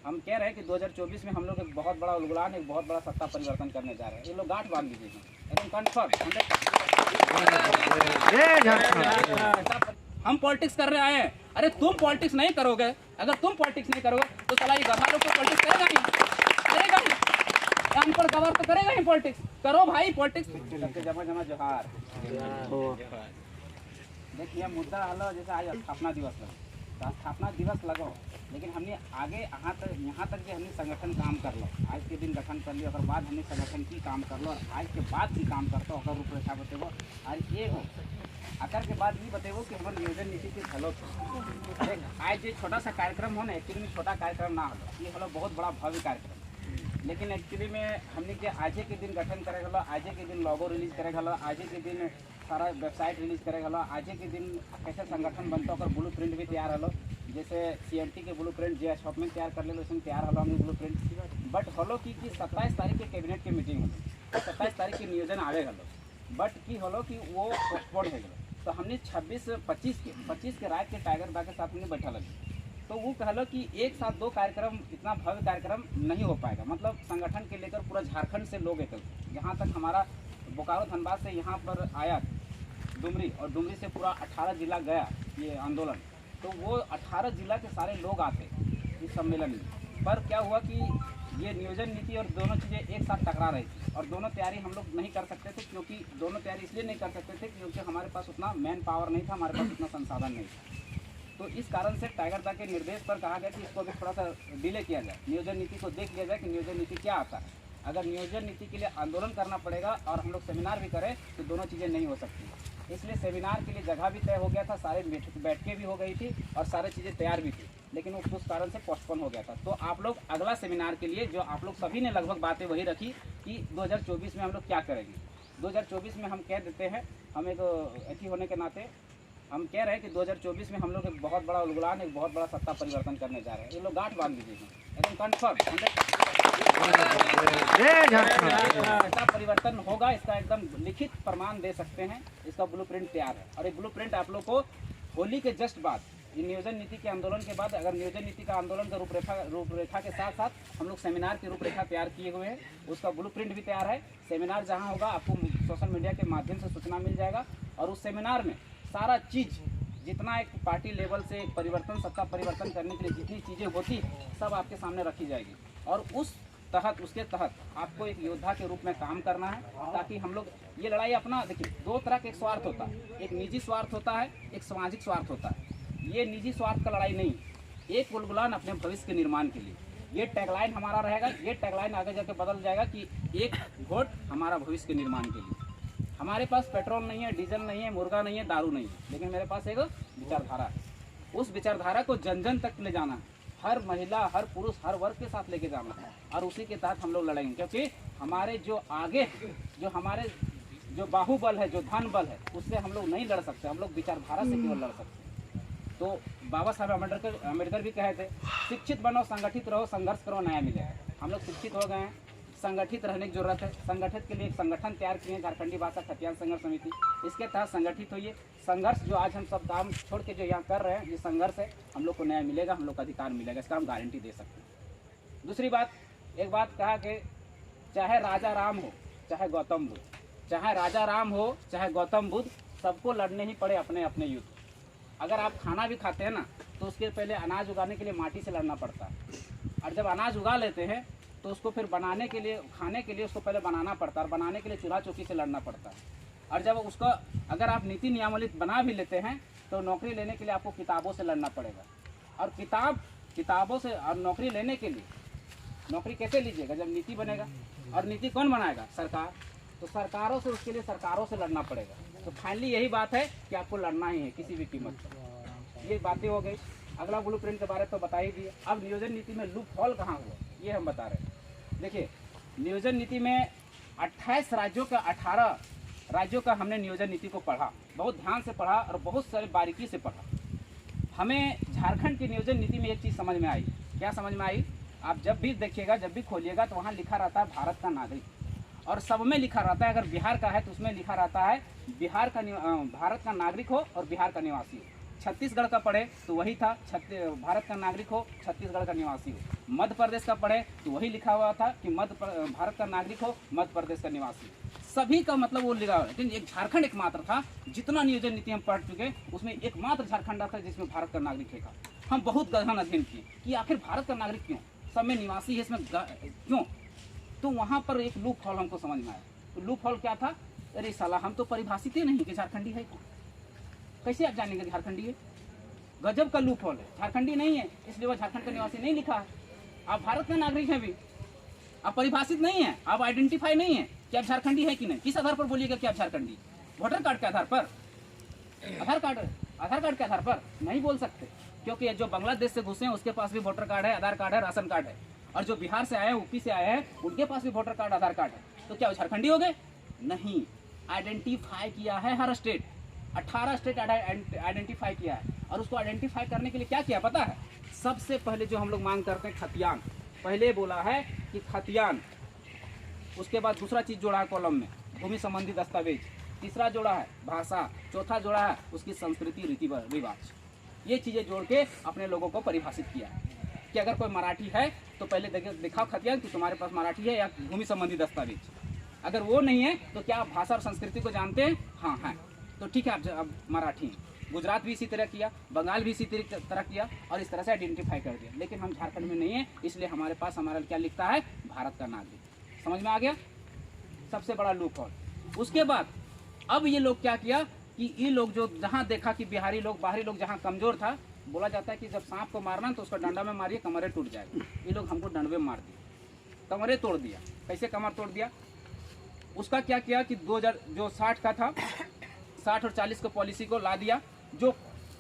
हम कह रहे हैं कि 2024 में हम लोग एक बहुत बड़ा उलगुलान, एक बहुत बड़ा सत्ता परिवर्तन करने जा रहे हैं। ये लोग गांठ बांध लीजिए एकदम कन्फर्म 100%। हम पॉलिटिक्स कर रहे हैं। अरे तुम पॉलिटिक्स नहीं करोगे, अगर तुम पॉलिटिक्स नहीं करोगे तो साला ये गधा लोग तो पॉलिटिक्स करेगा ही, करेगा ही। अनपढ़ गवार तो करेगा ही पॉलिटिक्स। करो भाई पॉलिटिक्स। जमा जमा जोहार। देखिए मुद्दा हलो, जैसे आज स्थापना दिवस लगा, तो स्थापना दिवस लगो, लेकिन हमने आगे यहाँ तक जो हमने संगठन काम कर लो, आज के दिन गठन कर लियो, अगर बाद हमने संगठन की काम कर लो और आज के बाद की काम करते हो, अगर रूपरेखा बतेबो और ये हो आकर के बाद ये बतेबो कि हमारे नियोजन नीति की झलक हो। आज जो छोटा सा कार्यक्रम हो ना, एक्चुअली में छोटा कार्यक्रम ना हो, ये हलो बहुत बड़ा भव्य कार्यक्रम, लेकिन एक्चुअली में हमने के आज के दिन गठन करेगा, आज के दिन लोगो रिलीज करेगा, आज के दिन सारा वेबसाइट रिलीज करेगा, आज के दिन कैसे संगठन बनता है ब्लू प्रिंट भी तैयार हलो, जैसे CMT के ब्लू प्रिंट जे शॉप में तैयार कर ले उसमें तैयार हलो हमने ब्लू प्रिंट। बट हलो कि 27 तारीख के कैबिनेट की मीटिंग हलो, 27 तारीख के नियोजन आवे हलो, बट की हलो कि वो पोस्टपोन हो गया। तो हमने 26 के रात के टाइगर बा के साथ हमने बैठा लगे, तो वो कहलो कि एक साथ दो कार्यक्रम, इतना भव्य कार्यक्रम नहीं हो पाएगा। मतलब संगठन के लेकर पूरा झारखंड से लोग एकल, जहाँ तक हमारा बोकारो धनबाद से यहाँ पर आया डुमरी, और डुमरी से पूरा 18 जिला गया ये आंदोलन, तो वो 18 जिला के सारे लोग आते इस सम्मेलन में। पर क्या हुआ कि ये नियोजन नीति और दोनों चीज़ें एक साथ टकरा रही थी, और दोनों तैयारी हम लोग नहीं कर सकते थे, क्योंकि दोनों तैयारी इसलिए नहीं कर सकते थे क्योंकि हमारे पास उतना मैन पावर नहीं था, हमारे पास उतना संसाधन नहीं था। तो इस कारण से टाइगर दा के निर्देश पर कहा गया कि इसको भी थोड़ा सा डिले किया जाए, नियोजन नीति को देख लिया जाए कि नियोजन नीति क्या आता है। अगर नियोजन नीति के लिए आंदोलन करना पड़ेगा और हम लोग सेमिनार भी करें तो दोनों चीज़ें नहीं हो सकती। इसलिए सेमिनार के लिए जगह भी तय हो गया था, सारे बैठकें भी हो गई थी और सारी चीज़ें तैयार भी थी, लेकिन वो उस कारण से पोस्टपोन हो गया था। तो आप लोग अगला सेमिनार के लिए, जो आप लोग सभी ने लगभग बातें वही रखी कि 2024 में हम लोग क्या करेंगे। 2024 में हम कह देते हैं, हम एक अथी होने के नाते हम कह रहे हैं कि 2024 में हम लोग एक बहुत बड़ा उलगुलान, एक बहुत बड़ा सत्ता परिवर्तन करने जा रहे हैं। ये लोग गांठ बांध लीजिए एकदम कन्फर्म 100%। सत्ता परिवर्तन होगा, इसका एकदम लिखित प्रमाण दे सकते हैं। इसका ब्लूप्रिंट तैयार है, और ये ब्लूप्रिंट आप लोग को होली के जस्ट बाद, ये नियोजन नीति के आंदोलन के बाद, अगर नियोजन नीति का आंदोलन का रूपरेखा के साथ साथ हम लोग सेमिनार की रूपरेखा तैयार किए हुए हैं, उसका ब्लूप्रिंट भी तैयार है। सेमिनार जहाँ होगा आपको सोशल मीडिया के माध्यम से सूचना मिल जाएगा, और उस सेमिनार में सारा चीज़, जितना एक पार्टी लेवल से एक परिवर्तन, सत्ता परिवर्तन करने के लिए जितनी चीज़ें होती सब आपके सामने रखी जाएगी, और उसके तहत आपको एक योद्धा के रूप में काम करना है, ताकि हम लोग ये लड़ाई अपना, देखिए दो तरह का एक स्वार्थ होता है, एक निजी स्वार्थ होता है, एक सामाजिक स्वार्थ होता है। ये निजी स्वार्थ का लड़ाई नहीं, एक उलगुलान अपने भविष्य के निर्माण के लिए, ये टैगलाइन हमारा रहेगा। ये टैगलाइन आगे जाके बदल जाएगा कि एक वोट हमारा भविष्य के निर्माण के लिए। हमारे पास पेट्रोल नहीं है, डीजल नहीं है, मुर्गा नहीं है, दारू नहीं है, लेकिन मेरे पास एक विचारधारा है। उस विचारधारा को जन जन तक ले जाना है, हर महिला, हर पुरुष, हर वर्ग के साथ लेके जाना है, और उसी के तहत हम लोग लड़ेंगे। क्योंकि हमारे जो आगे, जो हमारे जो बाहुबल है, जो धन बल है, उससे हम लोग नहीं लड़ सकते, हम लोग विचारधारा से केवल लड़ सकते हैं। तो बाबा साहब अम्बेडकर भी कहे थे, शिक्षित बनो, संगठित रहो, संघर्ष करो, नया मिलेगा। हम लोग शिक्षित हो गए हैं, संगठित रहने की जरूरत है। संगठित के लिए एक संगठन तैयार किए हैं, झारखंडी भाषा खतियान संघर्ष समिति, इसके तहत संगठित होइए। संघर्ष जो आज हम सब काम छोड़ के जो यहाँ कर रहे हैं, ये संघर्ष है, हम लोग को न्याय मिलेगा, हम लोग को अधिकार मिलेगा, इसका हम गारंटी दे सकते हैं। दूसरी बात, एक बात कहा कि चाहे राजा राम हो, चाहे गौतम बुद्ध, चाहे राजा राम हो, चाहे गौतम बुद्ध, सबको लड़ने ही पड़े अपने अपने युद्ध। अगर आप खाना भी खाते हैं ना, तो उसके पहले अनाज उगाने के लिए माटी से लड़ना पड़ता है, और जब अनाज उगा लेते हैं तो उसको फिर बनाने के लिए, खाने के लिए उसको पहले बनाना पड़ता है, और बनाने के लिए चूल्हा चौकी से लड़ना पड़ता है। और जब उसको, अगर आप नीति नियमावली बना भी लेते हैं, तो नौकरी लेने के लिए आपको किताबों से लड़ना पड़ेगा। और किताबों से, और नौकरी लेने के लिए, नौकरी कैसे लीजिएगा जब नीति बनेगा, और नीति कौन बनाएगा? सरकार। तो सरकारों से, उसके लिए सरकारों से लड़ना पड़ेगा। तो फाइनली यही बात है कि आपको लड़ना ही है किसी भी कीमत पर। ये बातें हो गई। अगला ब्लूप्रिंट के बारे में तो बता ही दिए। अब नियोजन नीति में लूप हॉल कहाँ हुआ, ये हम बता रहे हैं। देखिए, नियोजन नीति में 28 राज्यों का, 18 राज्यों का हमने नियोजन नीति को पढ़ा, बहुत ध्यान से पढ़ा और बहुत सारे बारीकी से पढ़ा। हमें झारखंड की नियोजन नीति में एक चीज़ समझ में आई। क्या समझ में आई? आप जब भी देखिएगा, जब भी खोलिएगा, तो वहाँ लिखा रहता है भारत का नागरिक, और सब में लिखा रहता है, अगर बिहार का है तो उसमें लिखा रहता है भारत का नागरिक हो और बिहार का निवासी हो। छत्तीसगढ़ का पढ़े तो वही था, भारत का नागरिक हो, छत्तीसगढ़ का निवासी हो। मध्य प्रदेश का पढ़े तो वही लिखा हुआ था कि भारत का नागरिक हो, मध्य प्रदेश का निवासी, सभी का मतलब वो लिखा हुआ। लेकिन एक झारखंड एकमात्र था, जितना नियोजन नीति हम पढ़ चुके उसमें एकमात्र झारखंड था जिसमें भारत का नागरिक लिखा। हम बहुत गहन अध्ययन किए कि आखिर भारत का नागरिक क्यों, सब में निवासी है, इसमें क्यों। तो वहाँ पर एक लूप हॉल हमको समझ में आया। तो लूप हॉल क्या था, अरे साला हम तो परिभाषित ही नहीं कि झारखंडी है, कैसे आप जानेंगे झारखंडी है। गजब का लूप हॉल है, झारखंडी नहीं है इसलिए वो झारखंड का निवासी नहीं लिखा है। आप भारत का नागरिक हैं भी, आप परिभाषित नहीं है, आप आइडेंटिफाई नहीं है कि आप झारखंडी है कि नहीं। किस आधार पर बोलिएगा कि आप झारखंडी, वोटर कार्ड के आधार पर, आधार कार्ड के आधार पर नहीं बोल सकते, क्योंकि जो बांग्लादेश से घुसे हैं उसके पास भी वोटर कार्ड है, आधार कार्ड है, राशन कार्ड है, और जो बिहार से आए हैं, यूपी से आए हैं, उनके पास भी वोटर कार्ड, आधार कार्ड है। तो क्या वो झारखंडी हो गए? नहीं, आइडेंटिफाई किया है हर स्टेट, 18 स्टेट आइडेंटिफाई किया है। और उसको आइडेंटिफाई करने के लिए क्या किया पता है? सबसे पहले जो हम लोग मांग करते हैं खतियान, पहले बोला है कि खतियान, उसके बाद दूसरा चीज जोड़ा है कॉलम में भूमि संबंधी दस्तावेज, तीसरा जोड़ा है भाषा, चौथा जोड़ा है उसकी संस्कृति रीति रिवाज। ये चीजें जोड़ के अपने लोगों को परिभाषित किया है कि अगर कोई मराठी है तो पहले दिखाओ खतियान कि तुम्हारे पास मराठी है या भूमि संबंधी दस्तावेज। अगर वो नहीं है तो क्या आप भाषा और संस्कृति को जानते हैं? हाँ है, तो ठीक है आप मराठी हैं। गुजरात भी इसी तरह किया, बंगाल भी इसी तरह किया और इस तरह से आइडेंटिफाई कर दिया। लेकिन हम झारखंड में नहीं है, इसलिए हमारे पास हमारा क्या लिखता है? भारत का नागरिक। समझ में आ गया? सबसे बड़ा लूप हॉल। उसके बाद अब ये लोग क्या किया कि ये लोग जो जहाँ देखा कि बिहारी लोग, बाहरी लोग जहाँ कमजोर था, बोला जाता है कि जब सांप को मारना तो उसका डंडा में मारिए, कमरे टूट जाएगा। ये लोग हमको डंडे में मार दिए, कमरे तोड़ दिया। कैसे कमर तोड़ दिया? उसका क्या किया कि 2000 जो 60 का था, 60 और 40 को पॉलिसी को ला दिया, जो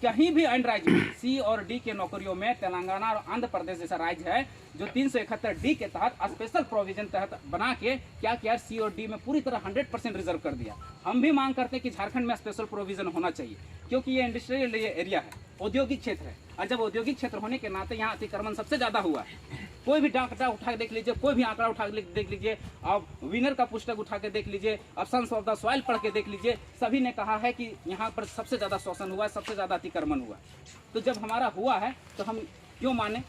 कहीं भी अन्य राज्य में सी और डी के नौकरियों में तेलंगाना और आंध्र प्रदेश जैसा राज्य है जो 371 डी के तहत स्पेशल प्रोविजन तहत बना के क्या किया, सी और डी में पूरी तरह 100% रिजर्व कर दिया। हम भी मांग करते हैं कि झारखंड में स्पेशल प्रोविजन होना चाहिए, क्योंकि ये इंडस्ट्रियल एरिया है, औद्योगिक क्षेत्र है, और जब औद्योगिक क्षेत्र होने के नाते यहाँ अतिक्रमण सबसे ज्यादा हुआ है। कोई भी डाटा उठा के देख लीजिए, कोई भी आंकड़ा उठा के देख लीजिए, अब विनर का पुस्तक उठा के देख लीजिए, अब सन्स ऑफ द सॉइल पढ़ के देख लीजिए, सभी ने कहा है कि यहाँ पर सबसे ज्यादा शोषण हुआ है, सबसे ज्यादा अतिक्रमण हुआ। तो जब हमारा हुआ है तो हम क्यों माने?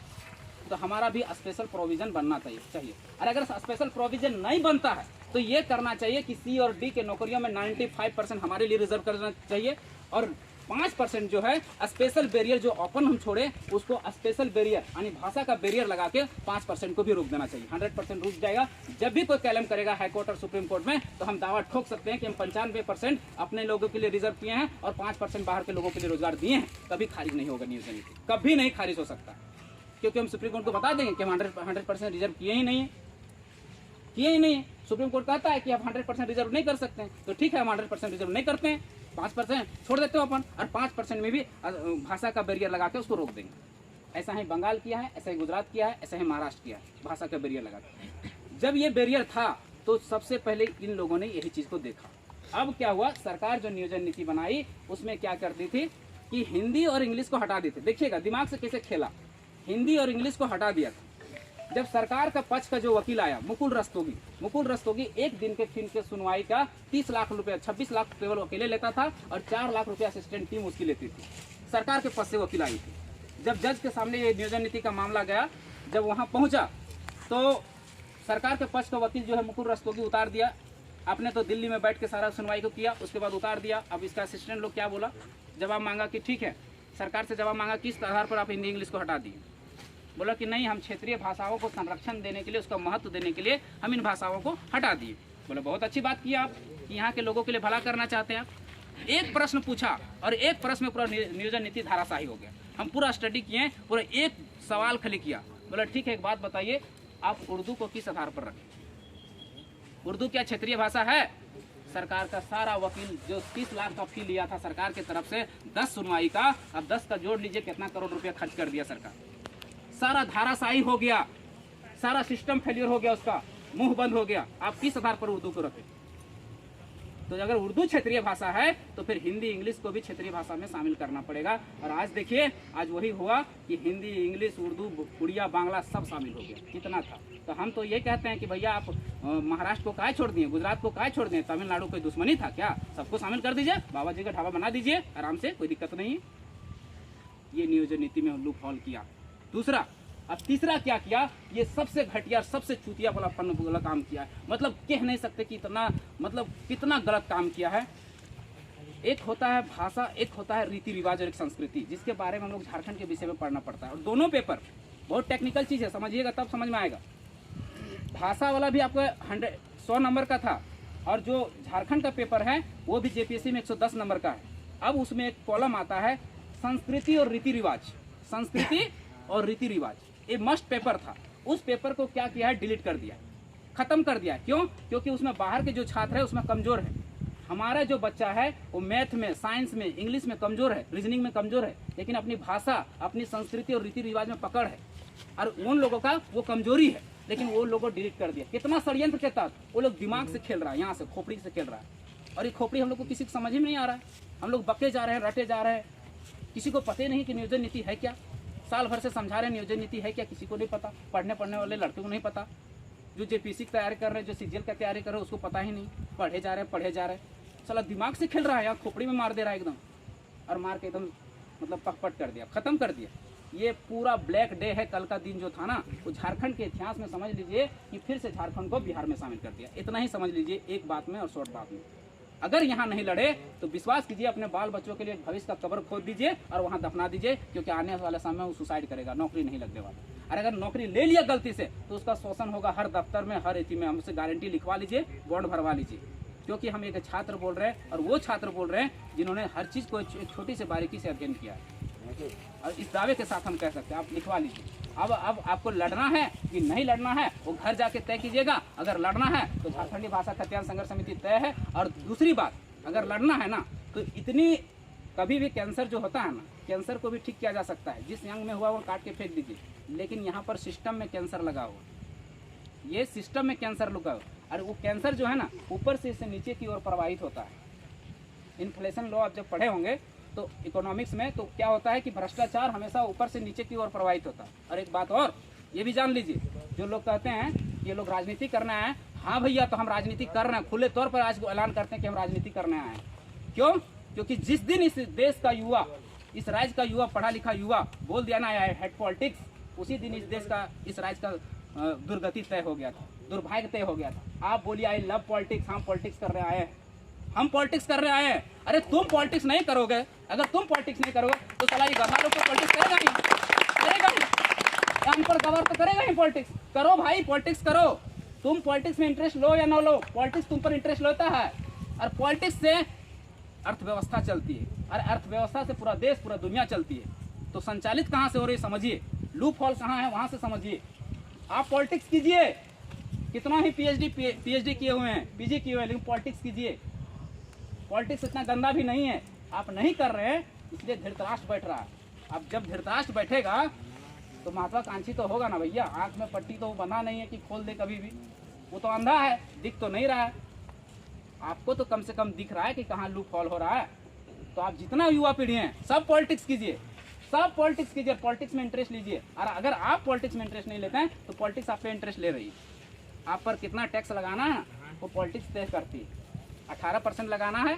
तो हमारा भी स्पेशल प्रोविजन बनना चाहिए। और अगर स्पेशल प्रोविजन नहीं बनता है तो ये करना चाहिए कि सी और डी के नौकरियों में 95% हमारे लिए रिजर्व करना चाहिए, और 5% जो है स्पेशल बैरियर जो ओपन हम छोड़े उसको स्पेशल बैरियर यानी भाषा का बैरियर लगा के 5% को भी रोक देना चाहिए। 100% रुक जाएगा। जब भी कोई क्लेम करेगा हाई कोर्ट और सुप्रीम कोर्ट में तो हम दावा ठोक सकते हैं कि हम 95% अपने लोगों के लिए रिजर्व किए हैं और 5% बाहर के लोगों के लिए रोजगार दिए हैं। कभी खारिज नहीं होगा नियोजन नीति, कभी नहीं खारिज हो सकता, क्योंकि हम सुप्रीम कोर्ट को बता देंगे कि हम 100% रिजर्व किए ही नहीं है। सुप्रीम कोर्ट कहता है कि आप 100% रिजर्व नहीं कर सकते हैं, तो ठीक है हम 100% रिजर्व नहीं करते हैं, 5% छोड़ देते हो अपन, और 5% में भी भाषा का बैरियर लगा के उसको रोक देंगे। ऐसा ही बंगाल किया है, ऐसा ही गुजरात किया है, ऐसा ही महाराष्ट्र किया है, भाषा का बैरियर लगा के। जब ये बैरियर था तो सबसे पहले इन लोगों ने यही चीज को देखा। अब क्या हुआ, सरकार जो नियोजन नीति बनाई उसमें क्या करती थी कि हिंदी और इंग्लिश को हटा देते। देखिएगा दिमाग से कैसे खेला, हिंदी और इंग्लिश को हटा दिया था। जब सरकार का पक्ष का जो वकील आया मुकुल रस्तोगी एक दिन के फिल्म के सुनवाई का 30 लाख रुपया, 26 लाख केवल अकेले लेता था और 4 लाख रुपया असिस्टेंट टीम उसकी लेती थी। सरकार के पक्ष से वकील आई थी। जब जज के सामने ये नियोजन नीति का मामला गया, जब वहां पहुंचा तो सरकार के पक्ष का वकील जो है मुकुल रस्तोगी उतार दिया। आपने तो दिल्ली में बैठ के सारा सुनवाई को किया, उसके बाद उतार दिया। अब इसका असिस्टेंट लोग क्या बोला, जवाब मांगा कि ठीक है, सरकार से जवाब मांगा किस आधार पर आप हिंदी इंग्लिश को हटा दिए। बोला कि नहीं, हम क्षेत्रीय भाषाओं को संरक्षण देने के लिए, उसका महत्व देने के लिए हम इन भाषाओं को हटा दिए। बोले बहुत अच्छी बात की आप कि यहाँ के लोगों के लिए भला करना चाहते हैं आप। एक प्रश्न पूछा और एक प्रश्न में पूरा नियोजन नीति धाराशाही हो गया। हम पूरा स्टडी किए, पूरा एक सवाल खाली किया। बोला ठीक है, एक बात बताइए, आप उर्दू को किस आधार पर रखें? उर्दू क्या क्षेत्रीय भाषा है? सरकार का सारा वकील जो 30 लाख का फी लिया था सरकार की तरफ से 10 सुनवाई का, अब 10 का जोड़ लीजिए कितना करोड़ रुपया खर्च कर दिया सरकार। सारा धाराशाही हो गया, सारा सिस्टम फेलियर हो गया, उसका मुंह बंद हो गया। आप किस आधार पर उर्दू को रखें? तो अगर उर्दू क्षेत्रीय भाषा है तो फिर हिंदी इंग्लिश को भी क्षेत्रीय भाषा में शामिल करना पड़ेगा। और आज देखिए, आज वही हुआ कि हिंदी इंग्लिश उर्दू उड़िया बांग्ला सब शामिल हो गया। कितना था? तो हम तो ये कहते हैं कि भैया आप महाराष्ट्र को काहे छोड़ दिए, गुजरात को काहे छोड़ दिए, तमिलनाडु कोई दुश्मनी था क्या? सबको शामिल कर दीजिए, बाबा जी का ढाबा बना दीजिए आराम से, कोई दिक्कत नहीं है। ये नियोजन नीति में लूप हॉल किया। दूसरा, अब तीसरा क्या किया, ये सबसे घटिया सबसे चूतिया वाला फन वाला काम किया है। मतलब कह नहीं सकते कि इतना मतलब कितना गलत काम किया है। एक होता है भाषा, एक होता है रीति रिवाज और एक संस्कृति, जिसके बारे में हम लोग झारखंड के विषय में पढ़ना पड़ता है। और दोनों पेपर बहुत टेक्निकल चीज़ है, समझिएगा तब समझ में आएगा। भाषा वाला भी आपको 100 नंबर का था, और जो झारखंड का पेपर है वो भी जेपीएससी में 110 नंबर का है। अब उसमें एक कॉलम आता है संस्कृति और रीति रिवाज, संस्कृति और रीति रिवाज, ये मस्ट पेपर था। उस पेपर को क्या किया है, डिलीट कर दिया, खत्म कर दिया। क्यों? क्योंकि उसमें बाहर के जो छात्र है उसमें कमजोर है। हमारा जो बच्चा है वो मैथ में, साइंस में, इंग्लिश में कमजोर है, रीजनिंग में कमजोर है, लेकिन अपनी भाषा, अपनी संस्कृति और रीति रिवाज में पकड़ है। और उन लोगों का वो कमजोरी है, लेकिन वो लोगों को डिलीट कर दिया। कितना षड्यंत्र के तहत वो लोग दिमाग से खेल रहा है, यहाँ से खोपड़ी से खेल रहा है। और ये खोपड़ी हम लोग को किसी को समझ में नहीं आ रहा है। हम लोग बके जा रहे हैं, रटे जा रहे हैं, किसी को पता ही नहीं कि नियोजन नीति है क्या। साल भर से समझा रहे हैं नियोजन नीति है क्या, किसी को नहीं पता। पढ़ने वाले लड़कों को नहीं पता, जो जेपीसी की तैयारी कर रहे हैं, जो सीजीएल की तैयारी कर रहे हैं, उसको पता ही नहीं। पढ़े जा रहे हैं। साला दिमाग से खेल रहा है, यहाँ खोपड़ी में मार दे रहा है एकदम, और मार के एकदम मतलब पकपट कर दिया, खत्म कर दिया। ये पूरा ब्लैक डे है। कल का दिन जो था ना, वो झारखंड के इतिहास में समझ लीजिए कि फिर से झारखंड को बिहार में शामिल कर दिया। इतना ही समझ लीजिए एक बात में और शॉर्ट बात में। अगर यहाँ नहीं लड़े तो विश्वास कीजिए अपने बाल बच्चों के लिए भविष्य का कब्र खोद दीजिए और वहाँ दफना दीजिए, क्योंकि आने वाले समय वो सुसाइड करेगा, नौकरी नहीं लगने वाला। और अगर नौकरी ले लिया गलती से तो उसका शोषण होगा हर दफ्तर में, हर एथी में। हमसे गारंटी लिखवा लीजिए, बॉन्ड भरवा लीजिए, क्योंकि हम एक छात्र बोल रहे हैं, और वो छात्र बोल रहे हैं जिन्होंने हर चीज़ को एक छोटी से बारीकी से अध्ययन किया है। और इस दावे के साथ हम कह सकते हैं, आप लिखवा लीजिए। अब आपको लड़ना है कि नहीं लड़ना है वो घर जाके तय कीजिएगा। अगर लड़ना है तो झारखंडी भाषा खतियान संघर्ष समिति तय है। और दूसरी बात, अगर लड़ना है ना तो इतनी, कभी भी कैंसर जो होता है ना, कैंसर को भी ठीक किया जा सकता है। जिस यंग में हुआ वो काट के फेंक दीजिए, लेकिन यहाँ पर सिस्टम में कैंसर लगा हुआ, ये सिस्टम में कैंसर लगा हुआ। और वो कैंसर जो है ना ऊपर से नीचे की ओर प्रवाहित होता है। इन्फ्लेशन लॉ आप जब पढ़े होंगे तो इकोनॉमिक्स में, तो क्या होता है कि भ्रष्टाचार हमेशा ऊपर से नीचे की ओर प्रवाहित होता है। और एक बात और ये भी जान लीजिए, जो लोग कहते हैं ये लोग राजनीति करना है, हाँ भैया तो हम राजनीति कर रहे हैं, खुले तौर पर आज ऐलान करते हैं कि हम राजनीति करने आए हैं। क्यों? क्योंकि जिस दिन इस देश का युवा, इस राज्य का युवा, पढ़ा लिखा युवा बोल दिया ना आई हेट पॉलिटिक्स, उसी दिन इस देश का, इस राज्य का दुर्गति तय हो गया था, दुर्भाग्य तय हो गया था। आप बोलिए आई लव पॉलिटिक्स, हम पॉलिटिक्स कर रहे आए हैं, हम पॉलिटिक्स कर रहे आए हैं। अरे तुम पॉलिटिक्स नहीं करोगे, अगर तुम पॉलिटिक्स नहीं करोगे तो साला ये गधा लोग तो पॉलिटिक्स करेगा ही, अनपढ़ गवर तो करेगा ही पॉलिटिक्स। करो भाई, पॉलिटिक्स करो। तुम पॉलिटिक्स में इंटरेस्ट लो या ना लो, पॉलिटिक्स तुम पर इंटरेस्ट लेता है। और पॉलिटिक्स से अर्थव्यवस्था चलती है, और अर्थव्यवस्था से पूरा देश, पूरा दुनिया चलती है। तो संचालित कहाँ से हो रही समझिए, लूप होल कहाँ है वहाँ से समझिए। आप पॉलिटिक्स कीजिए, कितना ही पीएचडी किए हुए हैं, पीजी किए हुए हैं, लेकिन पॉलिटिक्स कीजिए। पॉलिटिक्स इतना गंदा भी नहीं है, आप नहीं कर रहे हैं इसलिए धृतराष्ट्र बैठ रहा है। अब जब धृतराष्ट्र बैठेगा तो महत्वाकांक्षी तो होगा ना भैया। आंख में पट्टी तो वो बंधा नहीं है कि खोल दे कभी भी, वो तो अंधा है, दिख तो नहीं रहा है। आपको तो कम से कम दिख रहा है कि कहाँ लूप हॉल हो रहा है। तो आप जितना युवा पीढ़ी है सब पॉलिटिक्स कीजिए, सब पॉलिटिक्स कीजिए, पॉलिटिक्स में इंटरेस्ट लीजिए। और अगर आप पॉलिटिक्स में इंटरेस्ट नहीं लेते हैं तो पॉलिटिक्स आप पे इंटरेस्ट ले रही है। आप पर कितना टैक्स लगाना है वो पॉलिटिक्स तय करती है। 18% लगाना है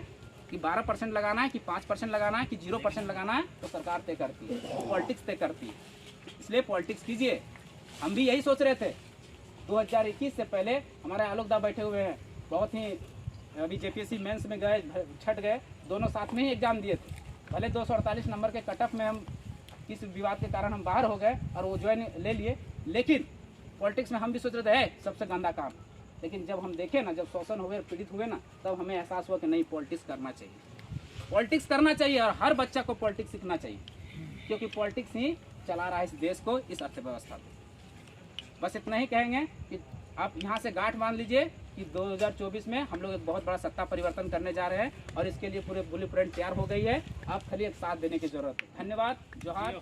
कि 12% लगाना है कि 5% लगाना है कि 0% लगाना है तो सरकार तय करती है, वो पॉलिटिक्स तय करती है। इसलिए पॉलिटिक्स कीजिए। हम भी यही सोच रहे थे 2021 से पहले। हमारे आलोक दा बैठे हुए हैं, बहुत ही अभी जेपीएससी मेंस में गए, छट गए, दोनों साथ में ही एग्जाम दिए थे। भले 248 नंबर के कट ऑफ में हम किस विवाद के कारण हम बाहर हो गए और वो ज्वाइन ले लिए, लेकिन पॉलिटिक्स में हम भी सोच रहे थे सबसे गंदा काम। लेकिन जब हम देखे ना, जब शोषण हुए, पीड़ित हुए ना, तब हमें एहसास हुआ कि नहीं, पॉलिटिक्स करना चाहिए, पॉलिटिक्स करना चाहिए। और हर बच्चा को पॉलिटिक्स सीखना चाहिए, क्योंकि पॉलिटिक्स ही चला रहा है इस देश को, इस अर्थव्यवस्था को। बस इतना ही कहेंगे कि आप यहाँ से गांठ बांध लीजिए कि 2024 में हम लोग एक बहुत बड़ा सत्ता परिवर्तन करने जा रहे हैं, और इसके लिए पूरे ब्लूप्रिंट तैयार हो गई है। आप खाली एक साथ देने की जरूरत है। धन्यवाद। जोहार।